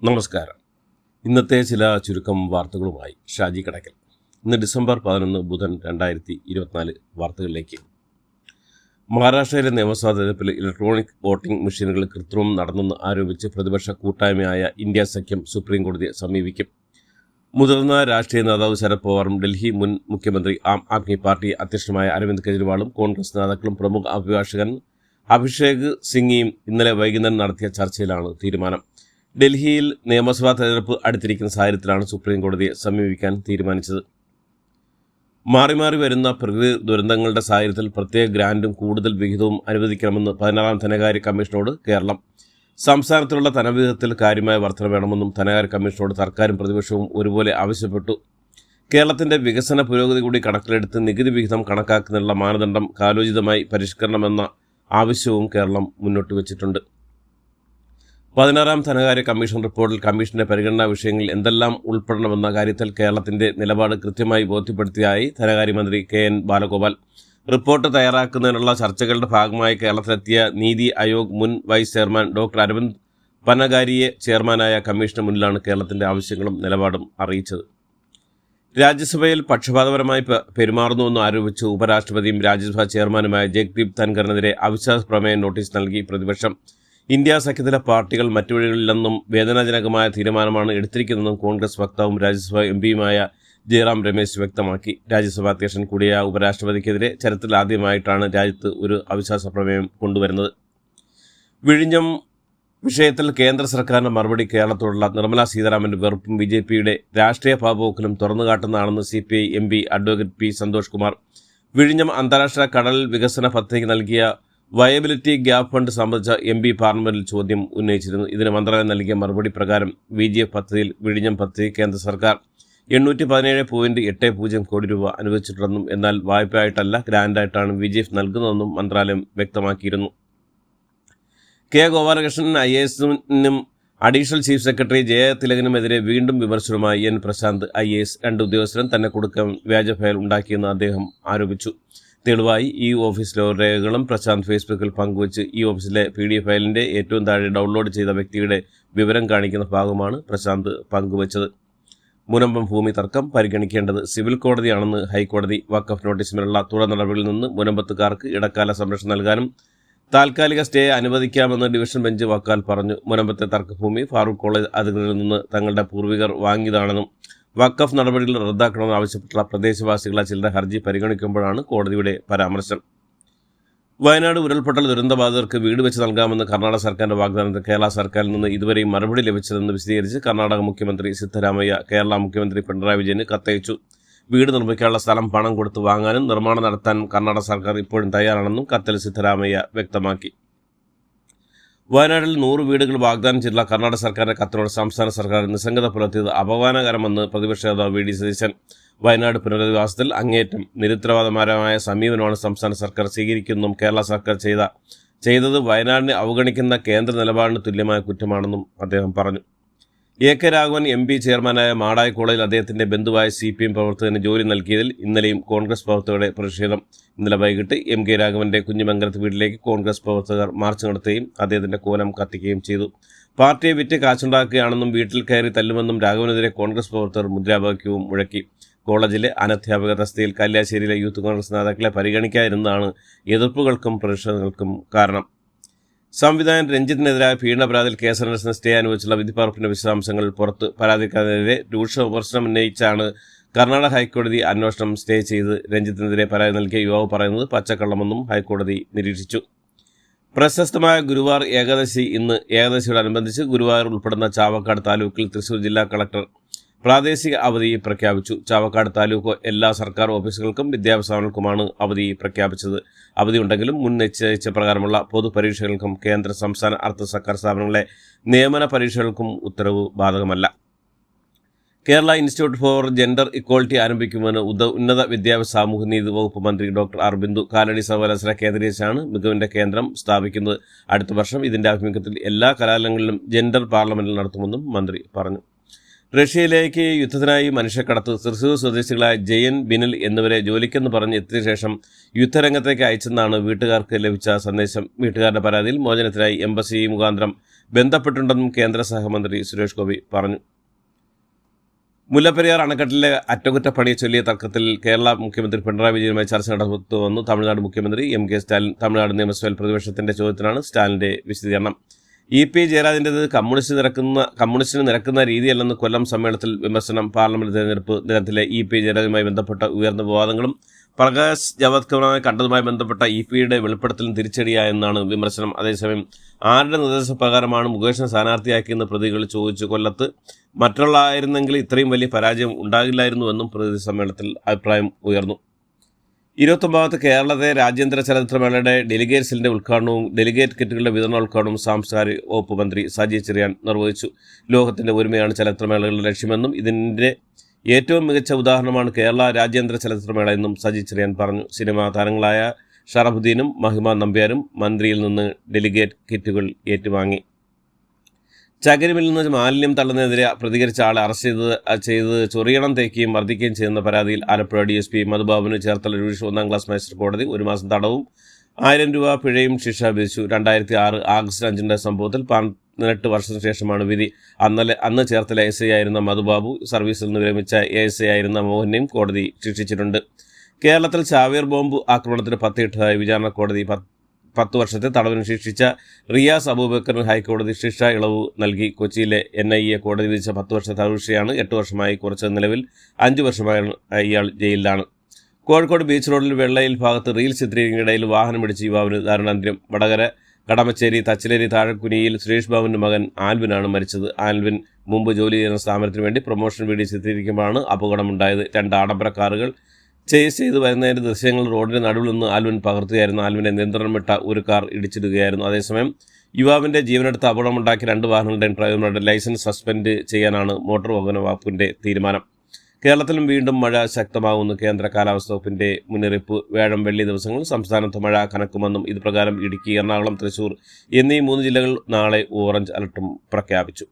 നമസ്കാരം. ഇന്നത്തെ ചില ചുരുക്കം വാർത്തകളുമായി ഷാജി കടക്കൽ. ഇന്ന് ഡിസംബർ 11 ബുധൻ 2024 വാർത്തകളിലേക്ക്. മഹാരാഷ്ട്രയിലെ നിയമസഭാ തെരഞ്ഞെടുപ്പിൽ ഇലക്ട്രോണിക് വോട്ടിംഗ് മെഷീനുകളിൽ കൃത്രിമം നടന്നെന്ന് ആരോപിച്ച് പ്രതിപക്ഷ കൂട്ടായ്മയായ ഇന്ത്യ സഖ്യം സുപ്രീം കോടതിയെ സമീപിക്കും. മുതിർന്ന രാഷ്ട്രീയ നേതാവ് ശരത് പവാറും ഡൽഹി മുൻ മുഖ്യമന്ത്രി ആം ആദ്മി പാർട്ടി അധ്യക്ഷനുമായ അരവിന്ദ് കെജ്രിവാളും കോൺഗ്രസ് നേതാക്കളും പ്രമുഖ അഭിഭാഷകൻ അഭിഷേക് സിംഗിയും ഇന്നലെ വൈകുന്നേരം നടത്തിയ ചർച്ചയിലാണ് തീരുമാനം. ഡൽഹിയിൽ നിയമസഭാ തെരഞ്ഞെടുപ്പ് അടുത്തിരിക്കുന്ന സാഹചര്യത്തിലാണ് സുപ്രീം കോടതിയെ സമീപിക്കാൻ തീരുമാനിച്ചത്. മാറി മാറി വരുന്ന പ്രകൃതി ദുരന്തങ്ങളുടെ സാഹചര്യത്തിൽ പ്രത്യേക ഗ്രാന്റും കൂടുതൽ വിഹിതവും അനുവദിക്കണമെന്ന് 16ാം ധനകാര്യ കമ്മീഷനോട് കേരളം. സംസ്ഥാനത്തിലുള്ള ധനവിഹിതത്തിൽ കാര്യമായ വർധന വേണമെന്നും ധനകാര്യ കമ്മീഷനോട് സർക്കാരും പ്രതിപക്ഷവും ഒരുപോലെ ആവശ്യപ്പെട്ടു. കേരളത്തിന്റെ വികസന പുരോഗതി കൂടി കണക്കിലെടുത്ത് നികുതി വിഹിതം കണക്കാക്കുന്നതിനുള്ള മാനദണ്ഡം കാലോചിതമായി പരിഷ്കരണമെന്ന ആവശ്യവും കേരളം മുന്നോട്ട് വച്ചിട്ടുണ്ട്. 16ാം ധനകാര്യ കമ്മീഷൻ റിപ്പോർട്ടിൽ കമ്മീഷന്റെ പരിഗണനാ വിഷയങ്ങളിൽ എന്തെല്ലാം ഉൾപ്പെടണമെന്ന കാര്യത്തിൽ കേരളത്തിന്റെ നിലപാട് കൃത്യമായി ബോധ്യപ്പെടുത്തിയതായി ധനകാര്യമന്ത്രി KN ബാലഗോപാൽ. റിപ്പോർട്ട് തയ്യാറാക്കുന്നതിനുള്ള ചർച്ചകളുടെ ഭാഗമായി കേരളത്തിലെത്തിയ നീതി ആയോഗ് മുൻ വൈസ് ചെയർമാൻ ഡോക്ടർ അരവിന്ദ് പനഗാരിയെ ചെയർമാനായ കമ്മീഷന് മുന്നിലാണ് കേരളത്തിന്റെ ആവശ്യങ്ങളും നിലപാടും അറിയിച്ചത്. രാജ്യസഭയിൽ പക്ഷപാതപരമായി പെരുമാറുന്നുവെന്ന് ആരോപിച്ച് ഉപരാഷ്ട്രപതിയും രാജ്യസഭാ ചെയർമാനുമായ ജഗ്ദീപ് ധൻഖറിനെതിരെ അവിശ്വാസ പ്രമേയ നോട്ടീസ് നൽകി പ്രതിപക്ഷം. ഇന്ത്യ സഖ്യത്തിലെ പാർട്ടികൾ മറ്റു വഴികളിലെന്നും വേദനാജനകമായ തീരുമാനമാണ് എടുത്തിരിക്കുന്നതെന്നും കോൺഗ്രസ് വക്താവും രാജ്യസഭാ എംപിയുമായ ജയറാം രമേശ് വ്യക്തമാക്കി. രാജ്യസഭാ അധ്യക്ഷൻ കൂടിയ ഉപരാഷ്ട്രപതിക്കെതിരെ ചരിത്രത്തിലാദ്യമായിട്ടാണ് രാജ്യത്ത് ഒരു അവിശ്വാസ പ്രമേയം കൊണ്ടുവരുന്നത്. വിഴിഞ്ഞം വിഷയത്തിൽ കേന്ദ്ര സർക്കാരിന്റെ മറുപടി കേരളത്തോടുള്ള നിർമ്മലാ സീതാരാമന്റെ വെറുപ്പും BJPയുടെ രാഷ്ട്രീയ ഭാവപോക്കലും തുറന്നുകാട്ടുന്നതാണെന്ന് CPI MP advocate P Santhosh Kumar. വിഴിഞ്ഞം അന്താരാഷ്ട്ര കടൽ വികസന പദ്ധതിക്ക് നൽകിയ വയബിലിറ്റി ഗ്യാപ് ഫണ്ട് സംബന്ധിച്ച MP പാർലമെന്റിൽ ചോദ്യം ഉന്നയിച്ചിരുന്നു. ഇതിന് മന്ത്രാലയം നൽകിയ മറുപടി പ്രകാരം VGF പദ്ധതിയിൽ വിഴിഞ്ഞം പദ്ധതി കേന്ദ്ര സർക്കാർ 817.80 കോടി രൂപ അനുവദിച്ചിട്ടുണ്ടെന്നും എന്നാൽ വായ്പയായിട്ടല്ല ഗ്രാന്റായിട്ടാണ് VGF നൽകുന്നതെന്നും മന്ത്രാലയം വ്യക്തമാക്കിയിരുന്നു. K ഗോപാലകൃഷ്ണൻ IAS-നും അഡീഷണൽ ചീഫ് സെക്രട്ടറി ജയതിലകനുമെതിരെ വീണ്ടും വിമർശനവുമായി N പ്രശാന്ത് IAS. 2 ഉദ്യോഗസ്ഥരും തന്നെ കൊടുക്കാൻ വ്യാജ ഫയൽ ഉണ്ടാക്കിയെന്ന് അദ്ദേഹം ആരോപിച്ചു. തെളിവായി ഈ ഓഫീസിലെ രേഖകളും പ്രശാന്ത് ഫേസ്ബുക്കിൽ പങ്കുവച്ച് ഈ ഓഫീസിലെ PDF ഫയലിന്റെ ഏറ്റവും താഴെ ഡൗൺലോഡ് ചെയ്ത വ്യക്തിയുടെ വിവരം കാണിക്കുന്ന ഭാഗമാണ് പ്രശാന്ത് പങ്കുവച്ചത്. മുനമ്പം ഭൂമി തർക്കം പരിഗണിക്കേണ്ടത് സിവിൽ കോടതിയാണെന്ന് ഹൈക്കോടതി. വഖഫ് നോട്ടീസിനുള്ള തുടർ നടപടികളിൽ നിന്ന് മുനമ്പത്തുകാർക്ക് ഇടക്കാല സംരക്ഷണം നൽകാനും താൽക്കാലിക സ്റ്റേ അനുവദിക്കാമെന്ന് ഡിവിഷൻ ബെഞ്ച് വാക്കാൽ പറഞ്ഞു. മുനമ്പത്തെ തർക്കഭൂമി ഫാറൂഖ് കോളേജ് അധികൃതരിൽ നിന്ന് തങ്ങളുടെ പൂർവികർ വാങ്ങിയതാണെന്നും വഖഫ് നടപടികൾ റദ്ദാക്കണമെന്ന് ആവശ്യപ്പെട്ടുള്ള പ്രദേശവാസികളുടെ ചിലരുടെ ഹർജി പരിഗണിക്കുമ്പോഴാണ് കോടതിയുടെ പരാമർശം. വയനാട് ഉരുൾപൊട്ടൽ ദുരന്തബാധിതർക്ക് വീട് വെച്ച് നൽകാമെന്ന് കർണാടക സർക്കാരിന്റെ വാഗ്ദാനത്തിൽ കേരള സർക്കാരിൽ നിന്ന് ഇതുവരെയും മറുപടി ലഭിച്ചതെന്ന് വിശദീകരിച്ച് കർണാടക മുഖ്യമന്ത്രി സിദ്ധരാമയ്യ കേരള മുഖ്യമന്ത്രി പിണറായി വിജയന് കത്തയച്ചു. വീട് നിർമ്മിക്കാനുള്ള സ്ഥലം പണം കൊടുത്ത് വാങ്ങാനും നിർമ്മാണം നടത്താനും കർണാടക സർക്കാർ ഇപ്പോഴും തയ്യാറാണെന്നും കത്തിൽ സിദ്ധരാമയ്യ വ്യക്തമാക്കി. വയനാട്ടിൽ 100 വീടുകൾ വാഗ്ദാനം ചെയ്തുള്ള കർണാടക സർക്കാരിന്റെ കത്തിനോട് സംസ്ഥാന സർക്കാർ നിസ്സംഗത പുലർത്തിയത് അപമാനകരമെന്ന് പ്രതിപക്ഷ നേതാവ് VD സതീശൻ. വയനാട് പുനരധിവാസത്തിൽ അങ്ങേയറ്റം നിരുത്തരവാദപരമായ സമീപനമാണ് സംസ്ഥാന സർക്കാർ സ്വീകരിക്കുന്നതും കേരള സർക്കാർ ചെയ്തത് വയനാടിനെ അവഗണിക്കുന്ന കേന്ദ്ര നിലപാടിന് തുല്യമായ കുറ്റമാണെന്നും അദ്ദേഹം പറഞ്ഞു. AK രാഘവൻ MP ചെയർമാനായ മാടായി കോളേജിൽ അദ്ദേഹത്തിന്റെ ബന്ധുവായ CPM പ്രവർത്തകന് ജോലി നൽകിയതിൽ ഇന്നലെയും കോൺഗ്രസ് പ്രവർത്തകരുടെ പ്രതിഷേധം. ഇന്നലെ വൈകിട്ട് MK രാഘവന്റെ കുഞ്ഞിമംഗലത്ത് വീട്ടിലേക്ക് കോൺഗ്രസ് പ്രവർത്തകർ മാർച്ച് നടത്തുകയും അദ്ദേഹത്തിന്റെ കോലം കത്തിക്കുകയും ചെയ്തു. പാർട്ടിയെ വിറ്റ് കാശുണ്ടാക്കുകയാണെന്നും വീട്ടിൽ കയറി തല്ലുമെന്നും രാഘവനെതിരെ കോൺഗ്രസ് പ്രവർത്തകർ മുദ്രാവാക്യവും മുഴക്കി. കോളേജിലെ അനധ്യാപക തസ്തികയിൽ കല്യാശ്ശേരിയിലെ യൂത്ത് കോൺഗ്രസ് നേതാക്കളെ പരിഗണിക്കാതിരുന്നതാണ് എതിർപ്പുകൾക്കും പ്രതിഷേധങ്ങൾക്കും കാരണം. സംവിധായകൻ രഞ്ജിത്തിനെതിരായ പീഡനപരാതിയിൽ കേസന്വേഷണ സ്റ്റേ അനുവദിച്ചുള്ള വിധിപ്പകർപ്പിന്റെ വിശദാംശങ്ങൾ പുറത്ത് പരാതിക്കാരനെതിരെ രൂക്ഷ വിമർശനം ഉന്നയിച്ചാണ് കർണാടക ഹൈക്കോടതി അന്വേഷണം സ്റ്റേ ചെയ്ത്. രഞ്ജിത്തിനെതിരെ പരാതി നൽകിയ യുവാവ് പറയുന്നത് പച്ചക്കള്ളമെന്നും ഹൈക്കോടതി നിരീക്ഷിച്ചു. പ്രശസ്തമായ ഗുരുവായൂർ ഏകാദശി ഇന്ന്. ഏകാദശിയോടനുബന്ധിച്ച് ഗുരുവായൂർ ഉൾപ്പെടുന്ന ചാവക്കാട് താലൂക്കിൽ തൃശൂർ ജില്ലാ കളക്ടർ പ്രാദേശിക അവധി പ്രഖ്യാപിച്ചു. ചാവക്കാട് താലൂക്ക് എല്ലാ സർക്കാർ ഓഫീസുകൾക്കും വിദ്യാഭ്യാസ അവധി പ്രഖ്യാപിച്ചത്. അവധിയുണ്ടെങ്കിലും മുൻ നിശ്ചയിച്ച പ്രകാരമുള്ള പൊതുപരീക്ഷകൾക്കും കേന്ദ്ര സംസ്ഥാന അർദ്ധ സർക്കാർ സ്ഥാപനങ്ങളിലെ നിയമന പരീക്ഷകൾക്കും ഉത്തരവ് ബാധകമല്ല. Kerala institute four gender equality ആരംഭിക്കുമെന്ന് ഉന്നത വിദ്യാഭ്യാസ സാമൂഹ്യനീതി വകുപ്പ് മന്ത്രി ഡോക്ടർ ആർ ബിന്ദു. കാലടി സർവകലാശാല കേന്ദ്രീകരിച്ചാണ് മികവിന്റെ കേന്ദ്രം സ്ഥാപിക്കുന്നത്. അടുത്ത വർഷം ഇതിന്റെ ആഭിമുഖ്യത്തിൽ എല്ലാ കലാലയങ്ങളിലും ജെൻഡർ പാർലമെന്റിൽ നടത്തുമെന്നും മന്ത്രി പറഞ്ഞു. റഷ്യയിലേക്ക് യുദ്ധത്തിനായി മനുഷ്യക്കടത്ത് തൃശൂർ സ്വദേശികളായ ജയൻ ബിനിൽ എന്നിവരെ ജോലിക്കെന്ന് പറഞ്ഞ് എത്തിയ ശേഷം യുദ്ധരംഗത്തേക്ക് അയച്ചെന്നാണ് വീട്ടുകാർക്ക് ലഭിച്ച സന്ദേശം. വീട്ടുകാരുടെ പരാതിയിൽ മോചനത്തിനായി എംബസി മുഖാന്തരം ബന്ധപ്പെട്ടിട്ടുണ്ടെന്നും കേന്ദ്ര സഹമന്ത്രി സുരേഷ് ഗോപി പറഞ്ഞു. മുല്ലപ്പെരിയാർ അണക്കെട്ടിലെ അറ്റകുറ്റപ്പണിയെ ചൊല്ലിയ തർക്കത്തിൽ കേരള മുഖ്യമന്ത്രി പിണറായി വിജയനുമായി ചർച്ച നടത്തുമെന്ന് തമിഴ്നാട് മുഖ്യമന്ത്രി എം.കെ. സ്റ്റാലിൻ. തമിഴ്നാട് നിയമസഭയിൽ പ്രതിപക്ഷത്തിന്റെ ചോദ്യത്തിനാണ് സ്റ്റാലിന്റെ വിശദീകരണം. ഇ.പി. ജയരാജന്റേത് കമ്മ്യൂണിസ്റ്റിന് നിരക്കുന്ന രീതിയല്ലെന്ന് കൊല്ലം സമ്മേളനത്തിൽ വിമർശനം. പാർലമെന്റ് തെരഞ്ഞെടുപ്പ് ദിനത്തിലെ ഇ.പി. ജയരാജനുമായി ബന്ധപ്പെട്ട ഉയർന്ന വിവാദങ്ങളും പ്രകാശ് ജാവ്ദേക്കറുമായി കണ്ടതുമായി ബന്ധപ്പെട്ട ഇ.പിയുടെ വെളിപ്പെടുത്തലും തിരിച്ചടിയായെന്നാണ് വിമർശനം. അതേസമയം ആരുടെ നിർദ്ദേശപ്രകാരമാണ് മുകേഷിനെ സ്ഥാനാർത്ഥിയാക്കിയെന്ന് പ്രതികൾ ചോദിച്ചു. കൊല്ലത്ത് മറ്റുള്ളായിരുന്നെങ്കിൽ ഇത്രയും വലിയ പരാജയം ഉണ്ടാകില്ലായിരുന്നുവെന്നും പ്രതിനിധി സമ്മേളനത്തിൽ അഭിപ്രായം ഉയർന്നു. 29ാമത് കേരളത്തെ രാജ്യാന്തര ചലച്ചിത്രമേളയുടെ ഡെലിഗേറ്റ് സെല്ലിന്റെ ഉദ്ഘാടനവും ഡെലിഗേറ്റ് കിറ്റുകളുടെ വിതരണോദ്ഘാടനവും സാംസ്കാരിക വകുപ്പ് മന്ത്രി സജി ചെറിയാൻ നിർവഹിച്ചു. ലോകത്തിന്റെ ഒരുമയാണ് ചലച്ചിത്രമേളകളുടെ ലക്ഷ്യമെന്നും ഇതിന്റെ ഏറ്റവും മികച്ച ഉദാഹരണമാണ് കേരള രാജ്യാന്തര ചലച്ചിത്രമേള എന്നും സജി ചെറിയാൻ പറഞ്ഞു. സിനിമാ താരങ്ങളായ ഷറഫുദ്ദീനും മഹിമ നമ്പ്യാരും മന്ത്രിയിൽ നിന്ന് ഡെലിഗേറ്റ് കിറ്റുകൾ ഏറ്റുവാങ്ങി. ചകരിമിൽ നിന്ന് മാലിന്യം തള്ളുന്നതിനെതിരെ പ്രതികരിച്ച ആളെ അറസ്റ്റ് ചെയ്ത് ചൊറിയണം തേക്കുകയും മർദ്ദിക്കുകയും ചെയ്യുന്ന പരാതിയിൽ ആലപ്പുഴ DSP മധുബാബുവിന് ചേർത്തല ഡിവിഷൻ 1ാം ക്ലാസ് മജിസ്ട്രേറ്റ് കോടതി 1 മാസം തടവും 1000 രൂപ പിഴയും ശിക്ഷ വിധിച്ചു. 2006 ആഗസ്റ്റ് 5 സംഭവത്തിൽ 18 വർഷത്തിന് ശേഷമാണ് വിധി. അന്ന് ചേർത്തല SI ആയിരുന്ന മധുബാബു സർവീസിൽ നിന്ന് വിരമിച്ച ASI ആയിരുന്ന മോഹനെയും കോടതി ശിക്ഷിച്ചിട്ടുണ്ട്. കേരളത്തിൽ ചാവേർ ബോംബ് ആക്രമണത്തിന് 10 ഇട്ടതായി വിചാരണ കോടതി 10 വർഷത്തെ തടവിന് ശിക്ഷിച്ച റിയാസ് അബൂബക്കറിന് ഹൈക്കോടതി ശിക്ഷ ഇളവ് നൽകി. കൊച്ചിയിലെ NIA കോടതി വിധിച്ച 10 വർഷത്തെ തടവ് ശിക്ഷയാണ് 8 വർഷമായി കുറച്ച്. നിലവിൽ 5 വർഷമായി ഇയാൾ ജയിലിലാണ്. കോഴിക്കോട് ബീച്ച് റോഡിൽ വെള്ളയിൽ ഭാഗത്ത് റീൽ ചിത്രീകരണത്തിനിടയിൽ വാഹനമിടിച്ച് യുവാവിന് ദാരുണാന്ത്യം. വടകര കടമച്ചേരി തച്ചിലേരി താഴെക്കുനിയിൽ സുരേഷ് ബാബുവിന്റെ മകൻ ആൽവിനാണ് മരിച്ചത്. ആൽവിൻ മുമ്പ് ജോലി ചെയ്യുന്ന സ്ഥാപനത്തിന് വേണ്ടി പ്രൊമോഷൻ വീഡിയോ ചിത്രീകരിക്കുമ്പോഴാണ് അപകടമുണ്ടായത്. 2 ആഡംബര കാറുകൾ ചേസ് ചെയ്ത് വരുന്നതിൻ്റെ ദൃശ്യങ്ങൾ റോഡിന് നടുവിൽ നിന്ന് ആൽവിൻ പകർത്തുകയായിരുന്നു. ആൽവിനെ നിയന്ത്രണം വിട്ട ഒരു കാർ ഇടിച്ചിടുകയായിരുന്നു. അതേസമയം യുവാവിന്റെ ജീവനെടുത്ത് അപകടമുണ്ടാക്കിയ 2 വാഹനങ്ങളുടെയും ഡ്രൈവർമാരുടെ ലൈസൻസ് സസ്പെൻഡ് ചെയ്യാനാണ് മോട്ടോർ വാഹന വകുപ്പിന്റെ തീരുമാനം. കേരളത്തിലും വീണ്ടും മഴ ശക്തമാകുന്നു. കേന്ദ്ര കാലാവസ്ഥാ വകുപ്പിന്റെ മുന്നറിയിപ്പ്. വ്യാഴം വെള്ളി ദിവസങ്ങളിൽ സംസ്ഥാനത്ത് മഴ കനക്കുമെന്നും ഇത് പ്രകാരം ഇടുക്കി, എറണാകുളം, തൃശൂർ എന്നീ 3 ജില്ലകൾ നാളെ ഓറഞ്ച് അലർട്ടും പ്രഖ്യാപിച്ചു.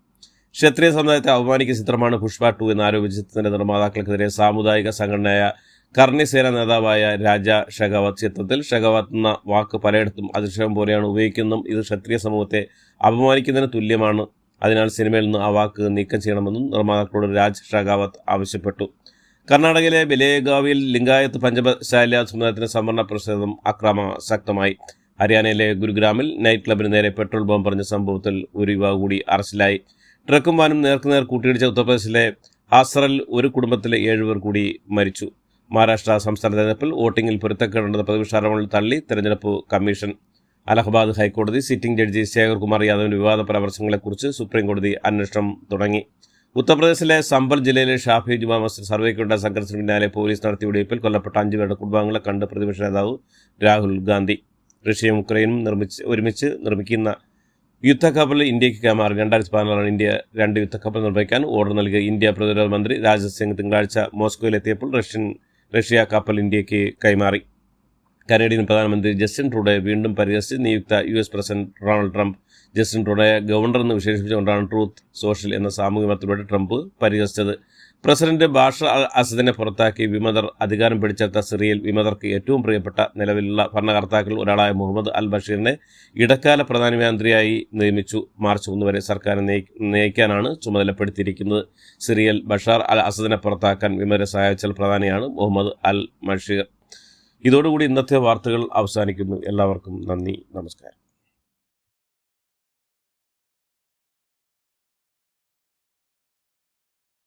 ക്ഷത്രിയ സമുദായത്തെ അപമാനിക്കുന്ന ചിത്രമാണ് പുഷ്പ 2 എന്ന് ആരോപിച്ച ചിത്രത്തിന്റെ നിർമ്മാതാക്കൾക്കെതിരെ സാമുദായിക സംഘടനയായ കർണിസേന നേതാവായ രാജ ഷെഖാവത്ത്. ചിത്രത്തിൽ ഷെഖാവത്ത് എന്ന വാക്ക് പലയിടത്തും അധിക്ഷേപം പോലെയാണ് ഉപയോഗിക്കുന്നതും ഇത് ക്ഷത്രിയ സമൂഹത്തെ അപമാനിക്കുന്നതിന് തുല്യമാണ്. അതിനാൽ സിനിമയിൽ നിന്ന് ആ വാക്ക് നീക്കം ചെയ്യണമെന്നും നിർമ്മാതാക്കളോട് രാജ് ഷെഖാവത്ത് ആവശ്യപ്പെട്ടു. കർണാടകയിലെ ബെലേഗാവിയിൽ ലിംഗായത്ത് പഞ്ചമശാല സമുദായത്തിന് സംവരണ പ്രതിഷേധം ശക്തമായി. ഹരിയാനയിലെ ഗുരുഗ്രാമിൽ നൈറ്റ് ക്ലബിന് നേരെ പെട്രോൾ ബോംബ് പറഞ്ഞ സംഭവത്തിൽ ഒരു യുവാവ് കൂടി അറസ്റ്റിലായി. ട്രക്കും വാനും നേർക്കുനേർ കൂട്ടിയിടിച്ച ഉത്തർപ്രദേശിലെ ഹാസറിൽ ഒരു കുടുംബത്തിലെ 7 പേർ കൂടി മരിച്ചു. മഹാരാഷ്ട്ര സംസ്ഥാന തെരഞ്ഞെടുപ്പിൽ വോട്ടിംഗിൽ പൊരുത്തക്കേടുണ്ടെന്ന പ്രതിപക്ഷ ആരോപണങ്ങൾ തള്ളി തെരഞ്ഞെടുപ്പ് കമ്മീഷൻ. അലഹബാദ് ഹൈക്കോടതി സിറ്റിംഗ് ജഡ്ജി ശേഖർ കുമാർ യാദവിന്റെ വിവാദ പരാമർശങ്ങളെക്കുറിച്ച് സുപ്രീംകോടതി അന്വേഷണം തുടങ്ങി. ഉത്തർപ്രദേശിലെ സംബൽ ജില്ലയിലെ ഷാഫി ജുമാ മസ്ജിദ് സർവേക്കുണ്ടായ സംഘർഷത്തിന് പിന്നാലെ പോലീസ് നടത്തിയ വെടിവയ്പിൽ കൊല്ലപ്പെട്ട 5 പേരുടെ കുടുംബാംഗങ്ങളെ കണ്ട് പ്രതിപക്ഷ നേതാവ് രാഹുൽ ഗാന്ധി. റഷ്യയും ഉക്രൈനും ഒരുമിച്ച് നിർമ്മിക്കുന്ന യുദ്ധക്കപ്പൽ ഇന്ത്യക്ക് കൈമാറി. 2016 ഇന്ത്യ 2 യുദ്ധക്കപ്പൽ നിർമ്മിക്കാൻ ഓർഡർ നൽകിയ ഇന്ത്യ പ്രതിരോധ മന്ത്രി രാജ്നാഥ് സിംഗ് തിങ്കളാഴ്ച മോസ്കോയിലെത്തിയപ്പോൾ റഷ്യ കപ്പൽ ഇന്ത്യക്ക് കൈമാറി. കനേഡിയൻ പ്രധാനമന്ത്രി ജസ്റ്റിൻ ട്രൂഡോയെ വീണ്ടും പരിഹസിച്ച് നിയുക്ത US president Donald Trump. Justin ട്രൂഡോയെ ഗവർണർ എന്ന് വിശേഷിപ്പിച്ചുകൊണ്ടാണ് ട്രൂത്ത് സോഷ്യൽ എന്ന സാമൂഹ്യ മാധ്യമത്തിലൂടെ ട്രംപ് പരിഹസിച്ചത്. പ്രസിഡന്റ് ബാഷർ അൽ അസദിനെ പുറത്താക്കി വിമതർ അധികാരം പിടിച്ചെടുത്ത സിറിയയിൽ വിമതർക്ക് ഏറ്റവും പ്രിയപ്പെട്ട നിലവിലുള്ള ഭരണകർത്താക്കളിൽ ഒരാളായ മുഹമ്മദ് അൽ ബഷീറിനെ ഇടക്കാല പ്രധാനമന്ത്രിയായി നിയമിച്ചു. മാർച്ച് 1 വരെ സർക്കാരിനെ നയിക്കാനാണ് ചുമതലപ്പെടുത്തിയിരിക്കുന്നത്. സിറിയയിൽ ബഷാർ അൽ അസദിനെ പുറത്താക്കാൻ വിമതരെ സഹായിച്ച പ്രധാനിയാണ് മുഹമ്മദ് അൽ ബഷീർ. ഇതോടുകൂടി ഇന്നത്തെ വാർത്തകൾ അവസാനിക്കുന്നു. എല്ലാവർക്കും നന്ദി, നമസ്കാരം.